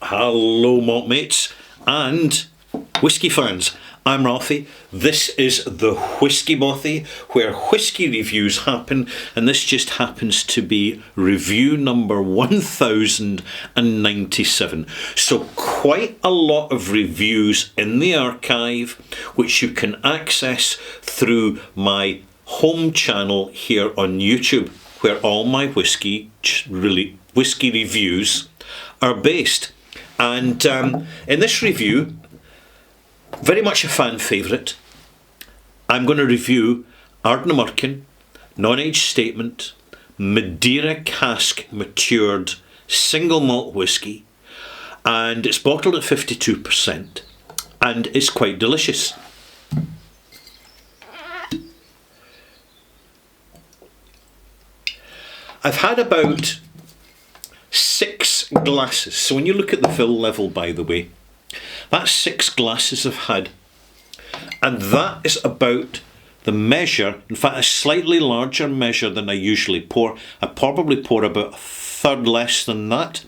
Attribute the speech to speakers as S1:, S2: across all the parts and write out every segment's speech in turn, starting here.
S1: Hello malt-mates and whisky fans. I'm Ralphie. This is the Whisky Bothy, where whisky reviews happen, and this just happens to be review number 1097. So quite a lot of reviews in the archive, which you can access through my home channel here on YouTube, where all my whisky reviews are based. And in this review, very much a fan favourite, I'm going to review Ardnamurchan Non-Age Statement Madeira Cask Matured Single Malt Whisky, and it's bottled at 52% and it's quite delicious. I've had about 6 glasses, so when you look at the fill level, by the way, that's 6 glasses I've had, and that is about the measure, in fact a slightly larger measure than I usually pour. I probably pour about a third less than that,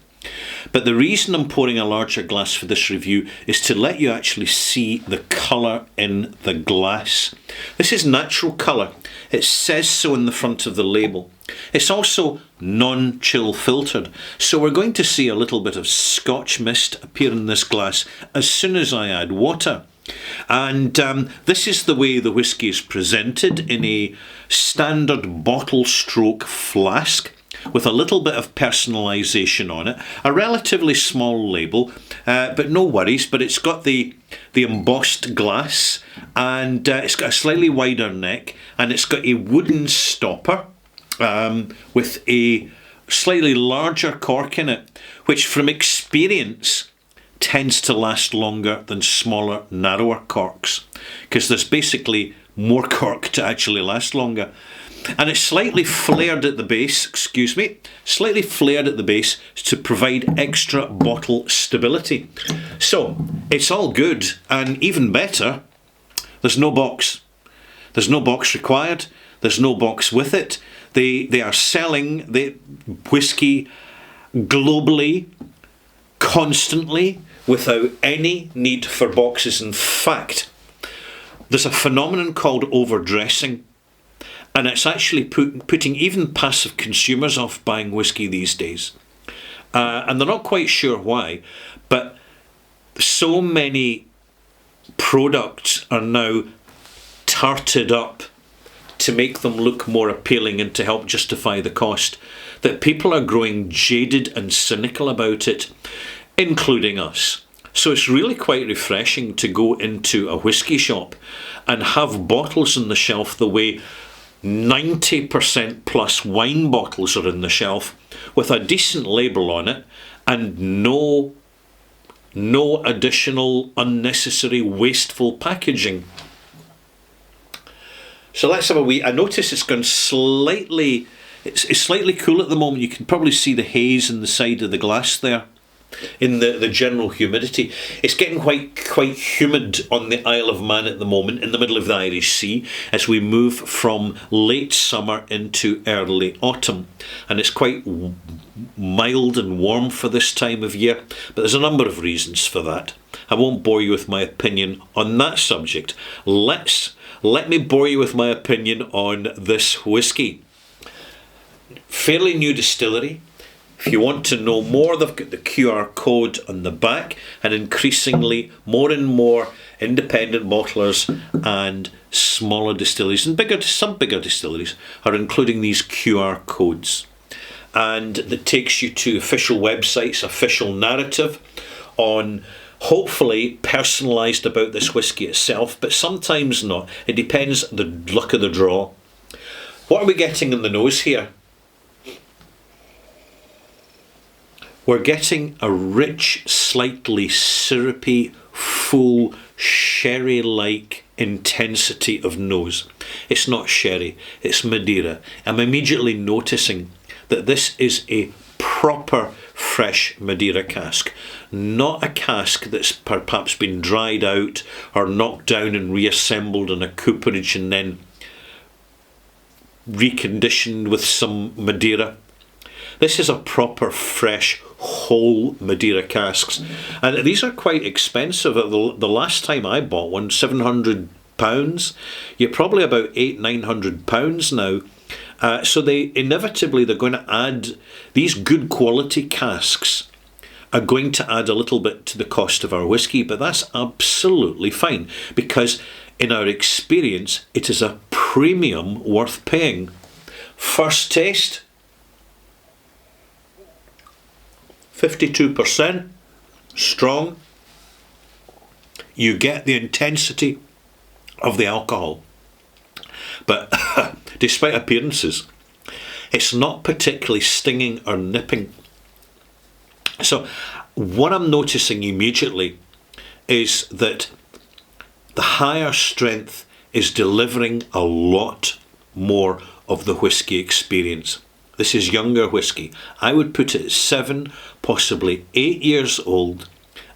S1: but the reason I'm pouring a larger glass for this review is to let you actually see the colour in the glass. This is natural colour. It says so in the front of the label. It's also non-chill filtered, so we're going to see a little bit of Scotch mist appear in this glass as soon as I add water. And this is the way the whisky is presented in a standard bottle stroke flask with a little bit of personalisation on it. A relatively small label, but no worries, but it's got the embossed glass, and it's got a slightly wider neck, and it's got a wooden stopper with a slightly larger cork in it, which from experience tends to last longer than smaller, narrower corks, because there's basically more cork to actually last longer. And it's slightly flared at the base, slightly flared at the base to provide extra bottle stability. So it's all good, and even better, there's no box. There's no box required. There's no box with it. They are selling the whisky globally, constantly, without any need for boxes. In fact, there's a phenomenon called overdressing, and it's actually putting even passive consumers off buying whisky these days. And they're not quite sure why, but so many products are now tarted up to make them look more appealing and to help justify the cost, that people are growing jaded and cynical about it, including us. So it's really quite refreshing to go into a whisky shop and have bottles on the shelf the way 90% plus wine bottles are in the shelf, with a decent label on it and no additional unnecessary wasteful packaging. So let's have a wee. I notice it's gone slightly, it's slightly cool at the moment. You can probably see the haze in the side of the glass there, in the general humidity. It's getting quite humid on the Isle of Man at the moment, in the middle of the Irish Sea, as we move from late summer into early autumn. And it's quite mild and warm for this time of year, but there's a number of reasons for that. I won't bore you with my opinion on that subject. Let me bore you with my opinion on this whisky. Fairly new distillery. If you want to know more, they've got the QR code on the back, and increasingly more and more independent bottlers and smaller distilleries and some bigger distilleries are including these QR codes. And that takes you to official websites, official narrative on hopefully personalised about this whisky itself, but sometimes not. It depends the luck of the draw. What are we getting in the nose here? We're getting a rich, slightly syrupy, full, sherry-like intensity of nose. It's not sherry, it's Madeira. I'm immediately noticing that this is a proper fresh Madeira cask, not a cask that's perhaps been dried out or knocked down and reassembled in a cooperage and then reconditioned with some Madeira. This is a proper fresh whole Madeira casks. And these are quite expensive. The last time I bought one, £700. You're probably about £800-900 now. So they're going to add, these good quality casks are going to add a little bit to the cost of our whisky, but that's absolutely fine, because in our experience, it is a premium worth paying. First taste, 52%, strong. You get the intensity of the alcohol, but despite appearances, it's not particularly stinging or nipping. So what I'm noticing immediately is that the higher strength is delivering a lot more of the whisky experience. This is younger whisky. I would put it at 7, possibly 8 years old,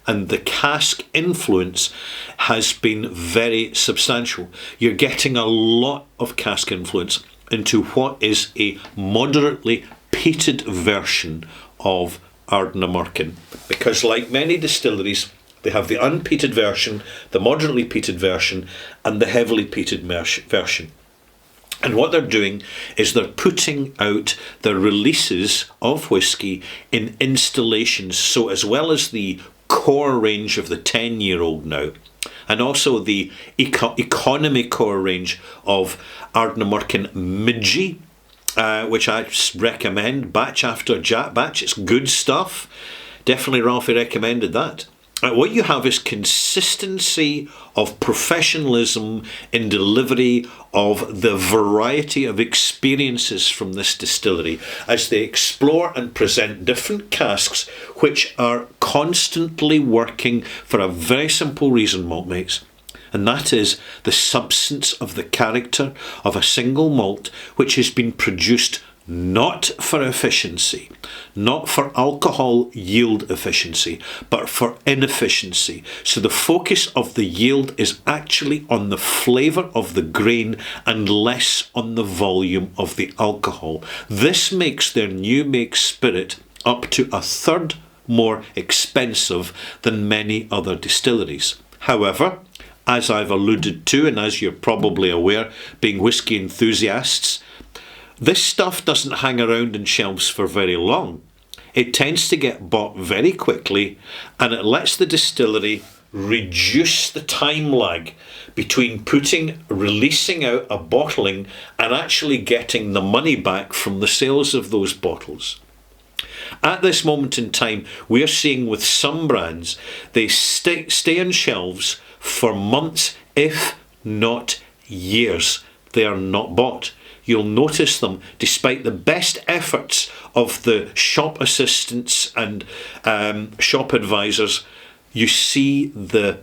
S1: and the cask influence has been very substantial. You're getting a lot of cask influence into what is a moderately peated version of Ardnamurchan, because like many distilleries, they have the unpeated version, the moderately peated version, and the heavily peated version. And what they're doing is they're putting out the releases of whisky in installations. So as well as the core range of the 10-year-old now, and also the economy core range of Ardnamurchan Midgie, which I recommend, batch after batch. It's good stuff. Definitely Ralphie recommended that. What you have is consistency of professionalism in delivery of the variety of experiences from this distillery as they explore and present different casks which are constantly working for a very simple reason, malt mates. And that is the substance of the character of a single malt which has been produced not for efficiency, not for alcohol yield efficiency, but for inefficiency. So the focus of the yield is actually on the flavour of the grain and less on the volume of the alcohol. This makes their new make spirit up to a third more expensive than many other distilleries. However, as I've alluded to, and as you're probably aware, being whisky enthusiasts, this stuff doesn't hang around in shelves for very long. It tends to get bought very quickly, and it lets the distillery reduce the time lag between releasing out a bottling and actually getting the money back from the sales of those bottles. At this moment in time, we are seeing with some brands, they stay on shelves for months, if not years. They are not bought. You'll notice them, despite the best efforts of the shop assistants and shop advisors, you see the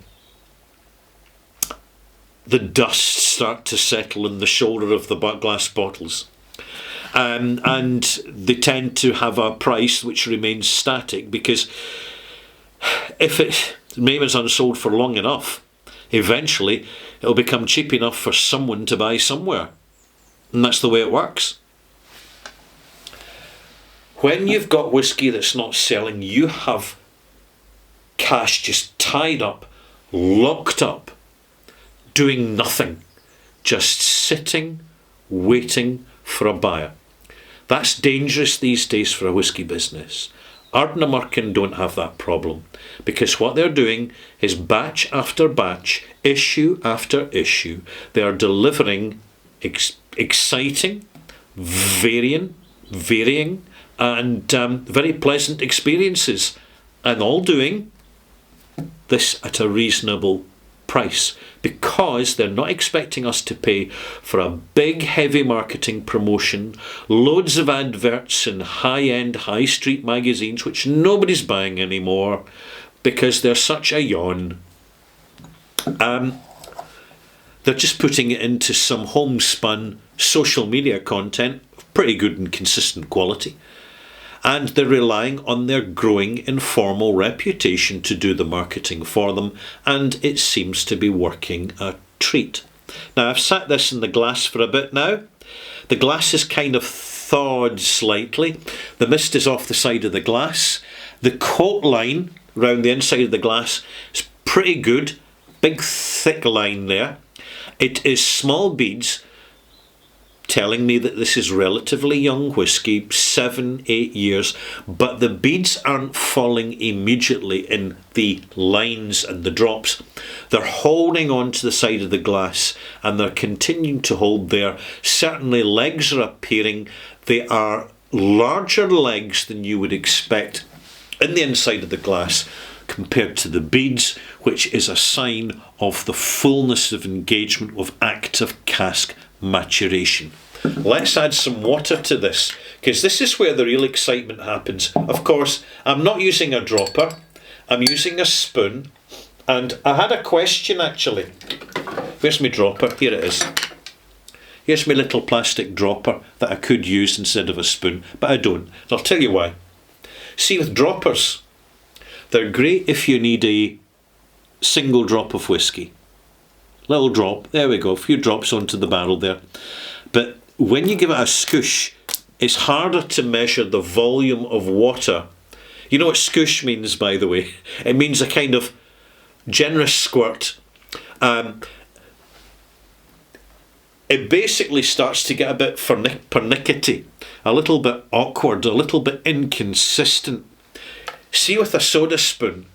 S1: dust start to settle in the shoulder of the glass bottles. And they tend to have a price which remains static, because if it remains unsold for long enough, eventually it'll become cheap enough for someone to buy somewhere. And that's the way it works. When you've got whisky that's not selling, you have cash just tied up, locked up, doing nothing, just sitting, waiting for a buyer. That's dangerous these days for a whisky business. Ardnamurchan don't have that problem, because what they're doing is batch after batch, issue after issue, they are delivering exciting, varying, and very pleasant experiences, and all doing this at a reasonable price, because they're not expecting us to pay for a big heavy marketing promotion, loads of adverts in high-end high street magazines which nobody's buying anymore because they're such a yawn. They're just putting it into some homespun social media content of pretty good and consistent quality, and they're relying on their growing informal reputation to do the marketing for them, and it seems to be working a treat. Now, I've sat this in the glass for a bit now. The glass is kind of thawed slightly. The mist is off the side of the glass. The coat line round the inside of the glass is pretty good. Big thick line there. It is small beads, telling me that this is relatively young whisky, 7-8 years, but the beads aren't falling immediately in the lines and the drops. They're holding on to the side of the glass and they're continuing to hold there. Certainly legs are appearing. They are larger legs than you would expect in the inside of the glass compared to the beads, which is a sign of the fullness of engagement of active cask maturation. Let's add some water to this, because this is where the real excitement happens. Of course, I'm not using a dropper, I'm using a spoon, and I had a question actually. Where's my dropper? Here it is. Here's my little plastic dropper that I could use instead of a spoon, but I don't. And I'll tell you why. See, with droppers, they're great if you need a single drop of whisky. Little drop, there we go, a few drops onto the barrel there. But when you give it a scoosh, it's harder to measure the volume of water. You know what scoosh means, by the way? It means a kind of generous squirt. It basically starts to get a bit pernickety, a little bit awkward, a little bit inconsistent. See, with a soda spoon,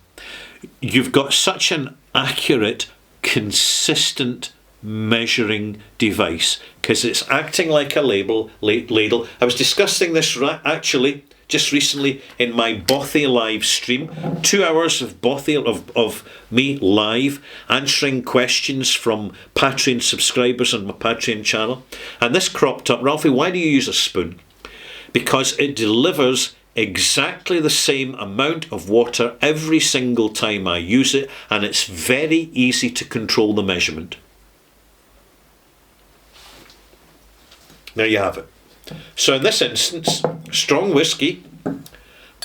S1: you've got such an accurate, consistent measuring device because it's acting like a ladle. I was discussing this actually just recently in my Bothy live stream. 2 hours of Bothy of me live answering questions from Patreon subscribers on my Patreon channel, and this cropped up. Ralphie, why do you use a spoon? Because it delivers exactly the same amount of water every single time I use it, and it's very easy to control the measurement. There you have it. So in this instance, strong whisky,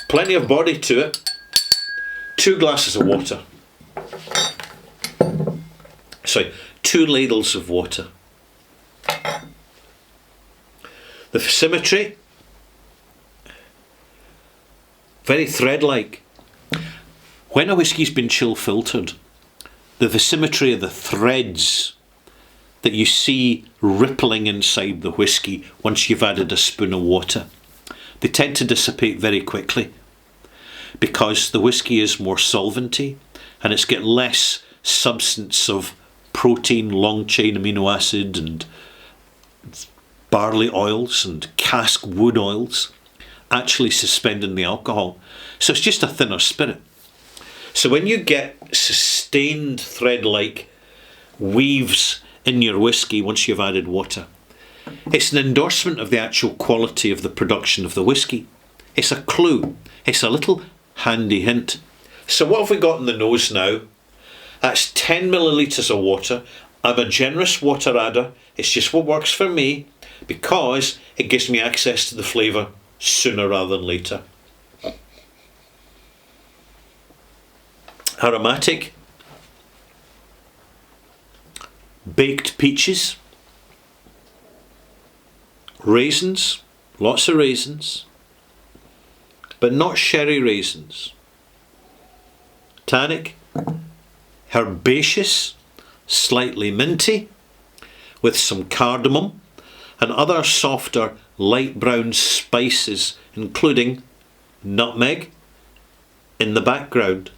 S1: plenty of body to it, 2 glasses of water. Sorry, 2 ladles of water. The symmetry, very thread-like. When a whisky's been chill filtered, the symmetry of the threads that you see rippling inside the whisky once you've added a spoon of water, they tend to dissipate very quickly because the whisky is more solventy and it's got less substance of protein, long chain amino acid and barley oils and cask wood oils actually suspending the alcohol. So it's just a thinner spirit. So when you get sustained thread-like weaves in your whisky once you've added water, it's an endorsement of the actual quality of the production of the whisky. It's a clue. It's a little handy hint. So what have we got in the nose now? That's 10 millilitres of water. I'm a generous water adder. It's just what works for me because it gives me access to the flavour sooner rather than later. Aromatic. Baked peaches. Raisins. Lots of raisins. But not sherry raisins. Tannic. Herbaceous. Slightly minty. With some cardamom and other softer light brown spices, including nutmeg in the background.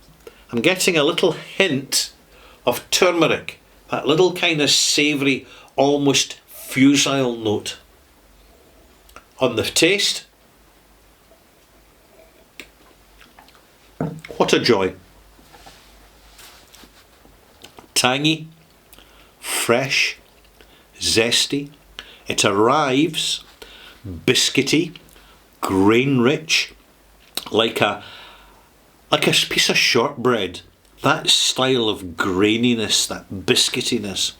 S1: I'm getting a little hint of turmeric, that little kind of savoury, almost fusile note. On the taste, what a joy. Tangy, fresh, zesty. It arrives biscuity, grain rich, like a piece of shortbread. That style of graininess, that biscuitiness.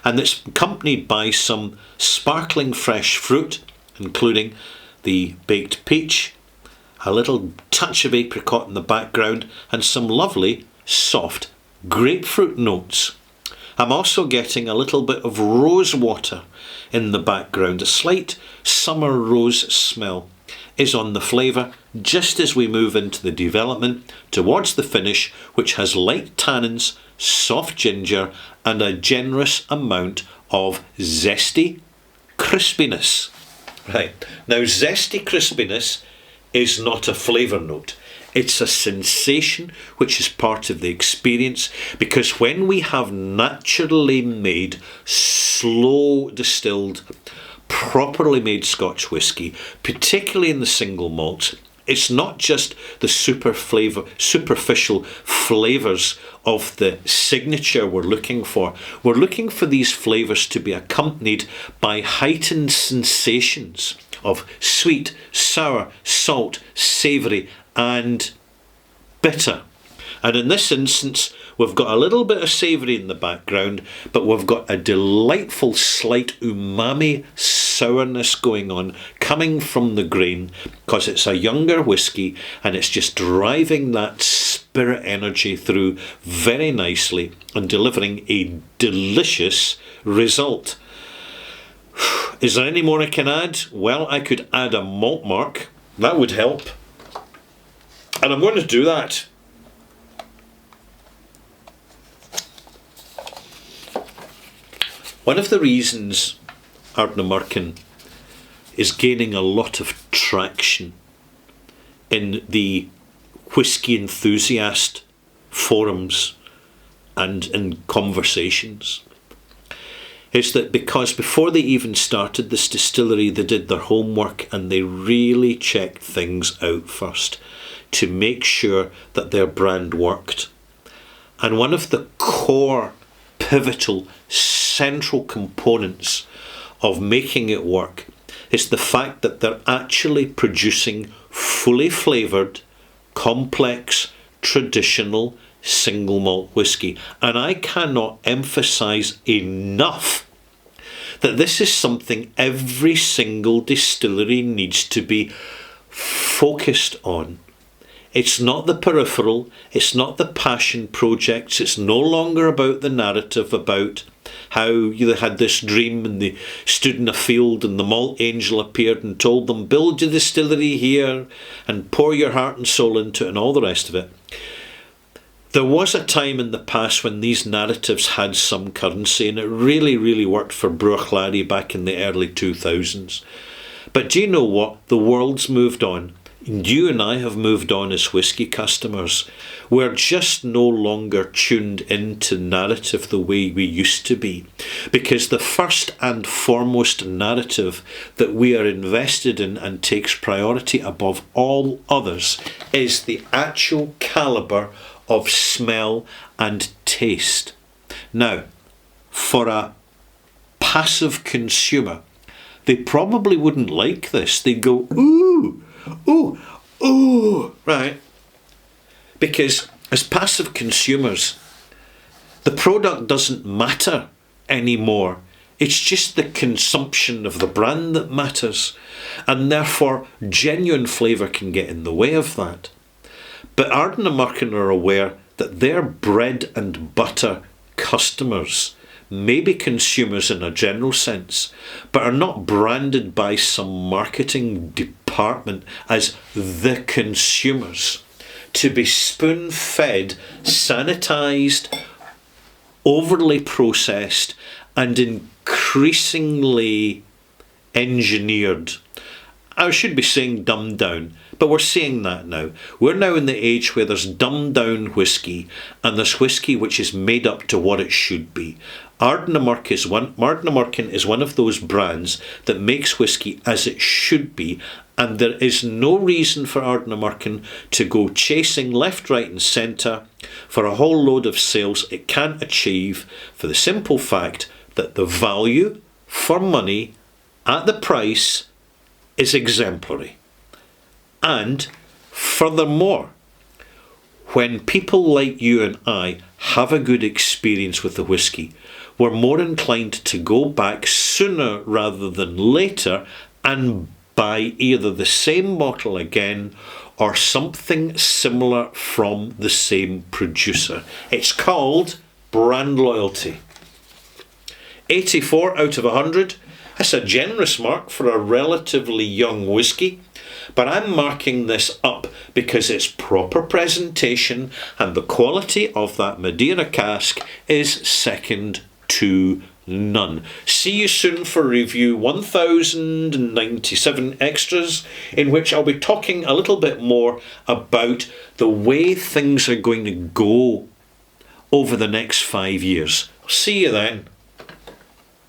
S1: And it's accompanied by some sparkling fresh fruit, including the baked peach, a little touch of apricot in the background, and some lovely soft grapefruit notes. I'm also getting a little bit of rose water in the background, a slight summer rose smell. is on the flavour just as we move into the development towards the finish, which has light tannins, soft ginger, and a generous amount of zesty crispiness. Right, now zesty crispiness is not a flavour note. It's a sensation which is part of the experience, because when we have naturally made, slow distilled, properly made Scotch whisky, particularly in the single malts, it's not just the superficial flavours of the signature we're looking for. We're looking for these flavours to be accompanied by heightened sensations of sweet, sour, salt, savoury and bitter. And in this instance, we've got a little bit of savoury in the background, but we've got a delightful slight umami sourness going on, coming from the grain, because it's a younger whisky and it's just driving that spirit energy through very nicely and delivering a delicious result. Is there any more I can add? Well, I could add a malt mark. That would help. And I'm going to do that. One of the reasons Ardnamurchan is gaining a lot of traction in the whisky enthusiast forums and in conversations is that because before they even started this distillery, they did their homework and they really checked things out first to make sure that their brand worked. And one of the core, pivotal, central components of making it work is the fact that they're actually producing fully flavoured, complex, traditional single malt whisky. And I cannot emphasise enough that this is something every single distillery needs to be focused on. It's not the peripheral, it's not the passion projects, it's no longer about the narrative about how you had this dream and they stood in a field and the malt angel appeared and told them, build your distillery here and pour your heart and soul into it and all the rest of it. There was a time in the past when these narratives had some currency, and it really, really worked for Bruichladdich back in the early 2000s. But do you know what? The world's moved on. And you and I have moved on as whisky customers. We're just no longer tuned into narrative the way we used to be. Because the first and foremost narrative that we are invested in and takes priority above all others is the actual calibre of smell and taste. Now, for a passive consumer, they probably wouldn't like this. They'd go, ooh, ooh, ooh, right? Because as passive consumers, the product doesn't matter anymore. It's just the consumption of the brand that matters. And therefore, genuine flavour can get in the way of that. But Ardnamurchan are aware that their bread and butter customers may be consumers in a general sense, but are not branded by some marketing department as the consumers, to be spoon-fed, sanitised, overly processed and increasingly engineered. I should be saying dumbed down, but we're seeing that now. We're now in the age where there's dumbed down whisky and there's whisky which is made up to what it should be. Ardnamurchan is one of those brands that makes whisky as it should be, and there is no reason for Ardnamurchan to go chasing left, right and centre for a whole load of sales it can't achieve, for the simple fact that the value for money at the price is exemplary. And furthermore, when people like you and I have a good experience with the whisky, we're more inclined to go back sooner rather than later and buy either the same bottle again or something similar from the same producer. It's called brand loyalty. 84 out of 100. That's a generous mark for a relatively young whisky. But I'm marking this up because it's proper presentation and the quality of that Madeira cask is second to none. See you soon for review 1097 extras, in which I'll be talking a little bit more about the way things are going to go over the next 5 years. See you then.